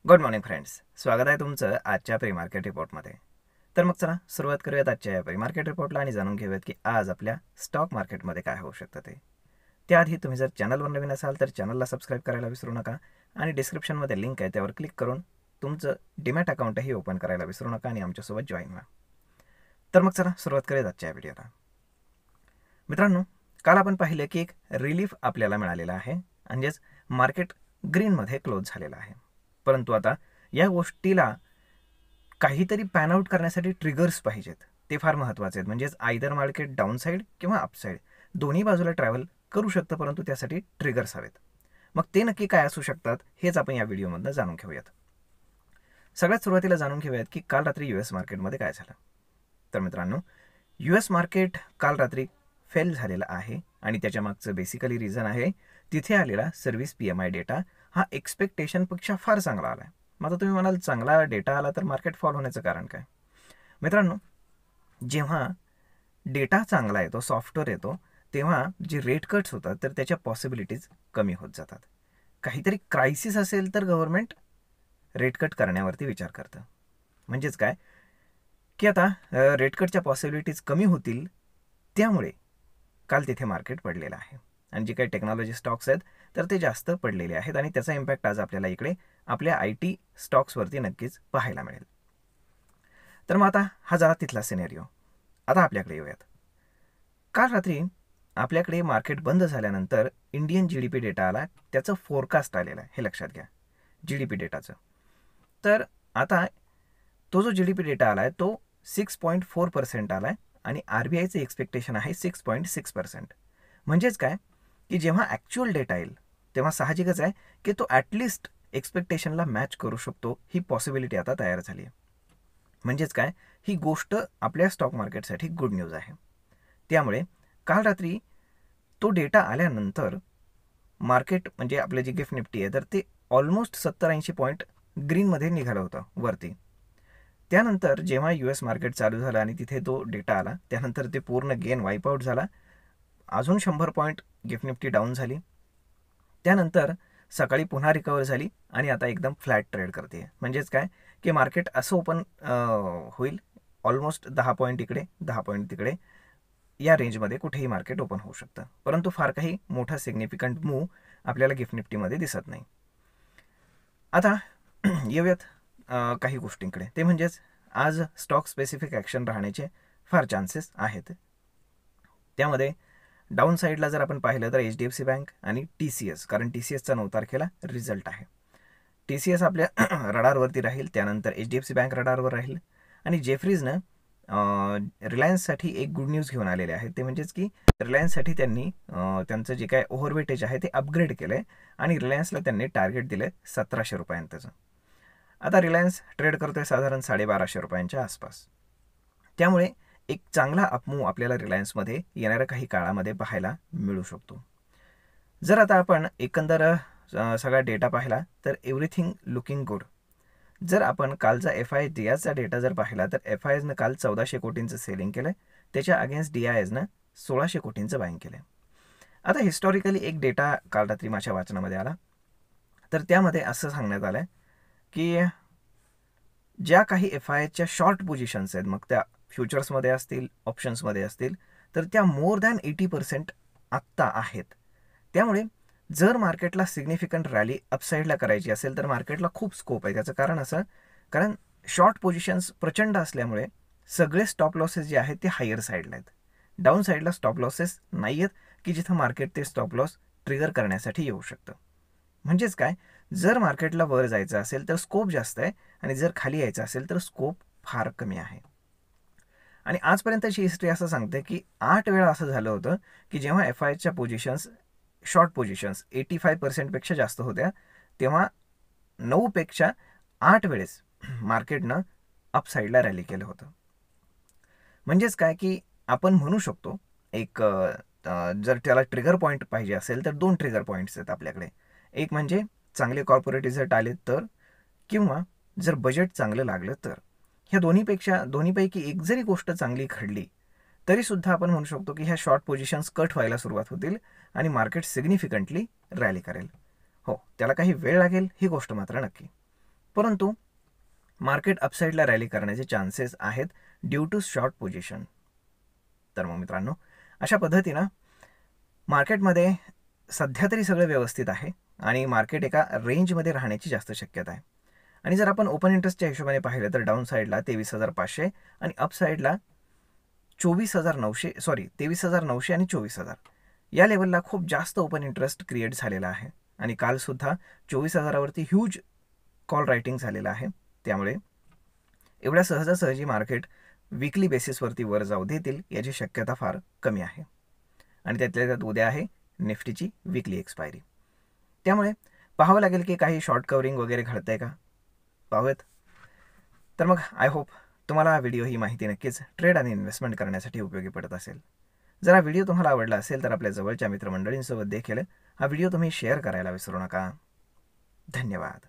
Good morning friends, स्वागत आहे तुमचं आजच्या प्री मार्केट रिपोर्टमध्ये. तर मग चला सुरुवात करूयात आजच्या या प्री मार्केट रिपोर्टला आणि जाणून घेऊयात की आज आपल्या स्टॉक मार्केटमध्ये काय होऊ शकतं ते. त्याआधी तुम्ही जर चॅनलवर नवीन असाल तर चॅनलला सबस्क्राईब करायला विसरू नका आणि डिस्क्रिप्शनमध्ये लिंक आहे त्यावर क्लिक करून तुमचं डीमॅट अकाउंटही ओपन करायला विसरू नका आणि आमच्यासोबत जॉईन व्हा. तर मग चला सुरुवात करूयात आजच्या व्हिडिओला. मित्रांनो, काल आपण पाहिलं की एक रिलीफ आपल्याला मिळालेला आहे, म्हणजेच मार्केट ग्रीनमध्ये क्लोज झालेलं आहे. परंतु आता या गोष्टीला काहीतरी पॅन आउट करण्यासाठी ट्रिगर्स पाहिजेत. ते फार महत्त्वाचे आहेत. म्हणजेच आयदर मार्केट डाऊन साईड किंवा अपसाईड दोन्ही बाजूला ट्रॅव्हल करू शकतं, परंतु त्यासाठी ट्रिगर्स हवेत. मग ते नक्की काय असू शकतात हेच आपण या व्हिडिओमधनं जाणून घेऊयात. सगळ्यात सुरुवातीला जाणून घेऊयात की काल रात्री US मार्केटमध्ये काय झालं. तर मित्रांनो, US मार्केट काल रात्री फेल झालेलं आहे आणि त्याच्या मागचं बेसिकली रिझन आहे तिथे आलेला सर्व्हिस PMI डेटा हा एक्सपेक्टेशनपेक्षा फार चांगला आला आहे. मग आता तुम्ही म्हणाल चांगला डेटा आला तर मार्केट फॉल होण्याचं कारण काय. मित्रांनो, जेव्हा डेटा चांगला येतो, सॉफ्टवेअर येतो, तेव्हा जे रेट कट्स होतात तर त्याच्या पॉसिबिलिटीज कमी होत जातात. काहीतरी क्रायसिस असेल तर गव्हर्नमेंट रेट कट करण्यावरती विचार करतं. म्हणजेच काय की आता रेट कटच्या पॉसिबिलिटीज कमी होतील, त्यामुळे काल तिथे मार्केट पडलेलं आहे आणि जे काही टेक्नॉलॉजी स्टॉक्स आहेत तर ते जास्त पडलेले आहेत आणि त्याचा इम्पॅक्ट आज आपल्याला इकडे आपल्या IT स्टॉक्सवरती नक्कीच पाहायला मिळेल. तर मग आता हा झाला तिथला सिनेरिओ. आता आपल्याकडे येऊयात. काल रात्री आपल्याकडे मार्केट बंद झाल्यानंतर इंडियन GDP डेटा आला, त्याचं फोरकास्ट आलेलं आहे, हे लक्षात घ्या, GDP डेटाचं. तर आता तो जो GDP डेटा आला आहे तो 6.4% आला आहे आणि RBIचं एक्सपेक्टेशन आहे 6.6%. म्हणजेच काय की जेव्हा ॲक्च्युअल डेटा येईल तेव्हा साहजिकच आहे की तो ॲटलिस्ट एक्सपेक्टेशनला मॅच करू शकतो, ही पॉसिबिलिटी आता तयार झाली आहे. म्हणजेच काय, ही गोष्ट आपल्या स्टॉक मार्केटसाठी गुड न्यूज आहे. त्यामुळे काल रात्री तो डेटा आल्यानंतर मार्केट म्हणजे आपले जे गिफ्ट निफ्टी आहे तर ते ऑलमोस्ट 70-80 पॉईंट ग्रीनमध्ये निघालं होतं वरती. त्यानंतर जेव्हा US मार्केट चालू झालं आणि तिथे तो डेटा आला त्यानंतर ते पूर्ण गेन वाईप आउट झाला. अजून 100 पॉईंट गिफ्ट निफ्टी डाऊन झाली. त्यानंतर सकाळी पुन्हा रिकवर झाली आणि आता एकदम फ्लॅट ट्रेड करते. म्हणजेच काय की मार्केट असं ओपन होईल ऑलमोस्ट 10 पॉईंट इकडे 10 पॉईंट तिकडे, या रेंजमध्ये कुठेही मार्केट ओपन होऊ शकतं. परंतु फार काही मोठा सिग्निफिकंट मूव आपल्याला गिफ्ट निफ्टीमध्ये दिसत नाही. आता येऊयात काही गोष्टींकडे. ते म्हणजेच आज स्टॉक स्पेसिफिक ॲक्शन राहण्याचे फार चान्सेस आहेत. त्यामध्ये डाऊन साईडला जर आपण पाहिलं तर HDFC बँक आणि TCS, कारण TCSचा 9 तारखेला रिझल्ट आहे. TCS आपल्या रडारवरती राहील, त्यानंतर HDFC बँक रडारवर राहील आणि जेफ्रीजनं रिलायन्ससाठी एक गुड न्यूज घेऊन आलेले आहेत. ते म्हणजेच की रिलायन्ससाठी त्यांनी त्यांचं जे काय ओव्हरवेटेज आहे ते अपग्रेड केलं आहे आणि रिलायन्सला त्यांनी टार्गेट दिलं आहे 1700 रुपयांचं. आता रिलायन्स ट्रेड करतोय साधारण 1250 रुपयांच्या आसपास. त्यामुळे एक चांगला अपमूव आपल्याला रिलायन्समध्ये येणाऱ्या काही काळामध्ये पाहायला मिळू शकतो. जर आता आपण एकंदर सगळा डेटा पाहिला तर एव्हरीथिंग लुकिंग गुड. जर आपण कालचा FIDIAचा डेटा जर पाहिला तर FISनं काल 1400 कोटींचं सेलिंग केलं, त्याच्या अगेन्स्ट DISनं 1600 कोटींचं बाईंग केलं. आता हिस्टॉरिकली एक डेटा काल रात्री माझ्या वाचनामध्ये आला, तर त्यामध्ये असं सांगण्यात आलं की ज्या काही FISच्या शॉर्ट पोझिशन्स आहेत, मग त्या फ्युचर्समध्ये असतील ऑप्शन्समध्ये असतील, तर त्या मोर दॅन 80% आत्ता आहेत. त्यामुळे जर मार्केटला सिग्निफिकंट रॅली अपसाईडला करायची असेल तर मार्केटला खूप स्कोप आहे. त्याचं कारण असं, कारण शॉर्ट पोझिशन्स प्रचंड असल्यामुळे सगळे स्टॉप लॉसेस जे आहेत ते हायर साईडला आहेत. डाऊन साईडला स्टॉप लॉसेस नाही आहेत की जिथं मार्केट ते स्टॉप लॉस ट्रिगर करण्यासाठी येऊ शकतं. म्हणजेच काय, जर मार्केटला वर जायचं असेल तर स्कोप जास्त आहे आणि जर खाली यायचं असेल तर स्कोप फार कमी आहे. आणि आजपर्यंतची हिस्ट्री असं सांगते की 8 वेळा असं झालं होतं की जेव्हा FISच्या पोझिशन्स शॉर्ट पोझिशन्स 85% जास्त होत्या, तेव्हा 9पेक्षा 8 वेळेस मार्केटनं अपसाईडला रॅली केलं होतं. म्हणजेच काय की आपण म्हणू शकतो एक जर त्याला ट्रिगर पॉईंट पाहिजे असेल तर 2 ट्रिगर पॉईंट्स आहेत आपल्याकडे. एक म्हणजे चांगले कॉर्पोरेट रिझल्ट आले तर, किंवा जर बजेट चांगलं लागलं तर. ह्या दोन्हीपैकी एक जरी गोष्ट चांगली घडली तरीसुद्धा आपण म्हणू शकतो की ह्या शॉर्ट पोझिशन्स कट व्हायला सुरुवात होतील आणि मार्केट सिग्निफिकंटली रॅली करेल. हो, त्याला काही वेळ लागेल ही गोष्ट मात्र नक्की. परंतु मार्केट अपसाईडला रॅली करण्याचे चान्सेस आहेत ड्यू टू शॉर्ट पोझिशन. तर मग मित्रांनो, अशा पद्धतीनं मार्केटमध्ये सध्या तरी सगळं व्यवस्थित आहे आणि मार्केट एका रेंजमध्ये राहण्याची जास्त शक्यता आहे. आणि जर आपण ओपन इंटरेस्टच्या हिशोबाने पाहिलं तर डाऊन साईडला 23,500 आणि अप साईडला 23,900 आणि 24,000 या लेवलला खूप जास्त ओपन इंटरेस्ट क्रिएट झालेला आहे. आणि कालसुद्धा 24,000वरती ह्यूज कॉल रायटिंग झालेलं आहे. त्यामुळे एवढ्या सहजासहजी मार्केट वीकली बेसिसवरती वर जाऊ देतील याची शक्यता फार कमी आहे. आणि त्यातल्या त्यात उद्या आहे निफ्टीची वीकली एक्सपायरी. त्यामुळे पाहावं लागेल की काही शॉर्ट कवरिंग वगैरे घडतंय का, पाहूयात. तर मग आय होप तुम्हाला हा व्हिडिओ ही माहिती नक्कीच ट्रेड आणि इन्व्हेस्टमेंट करण्यासाठी उपयोगी पडत असेल. जर हा व्हिडिओ तुम्हाला आवडला असेल तर आपल्या जवळच्या मित्रमंडळींसोबत देखील हा व्हिडिओ तुम्ही शेअर करायला विसरू नका. धन्यवाद.